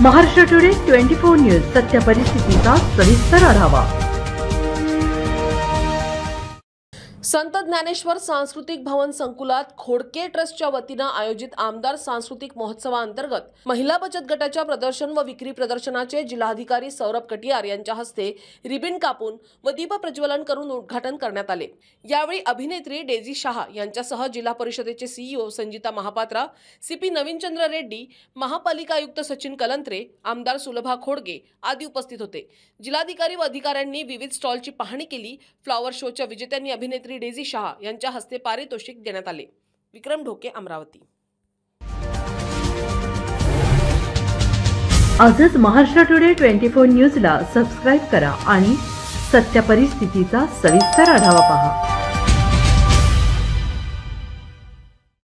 Maharashtra today 24 news सत्य परिस्थितीचा सविस्तर आढावा। संत ज्ञानेश्वर सांस्कृतिक भवन संकुलात खोडके ट्रस्टच्या वतीने आयोजित आमदार सांस्कृतिक महोत्सवाअंतर्गत महिला बचत गटाच्या प्रदर्शन व विक्री प्रदर्शनाचे जिल्हाधिकारी सौरभ कटियार यांच्या हस्ते रिबीन कापून व दीप प्रज्वलन करून उद्घाटन करण्यात आले। यावेळी अभिनेत्री डेझी शाह यांच्यासह जिल्हा परिषदेचे सीईओ संजिता महापात्रा, सीपी नवीनचंद्र रेड्डी, महापालिका आयुक्त सचिन कलंत्रे, आमदार सुलभा खोडगे आदी उपस्थित होते। जिल्हाधिकारी व अधिकाऱ्यांनी विविध स्टॉलची पाहणी केली। फ्लॉवर शोच्या विजेत्यांनी अभिनेत्री डेझी शाह यांच्या हस्ते पारितोषिक देण्यात आले। विक्रम ढोके, अमरावती। आजच महाराष्ट्र टुडे 24 न्यूजला सबस्क्राइब करा आणि सत्य परिस्थितीचा सविस्तर आढावा पहा।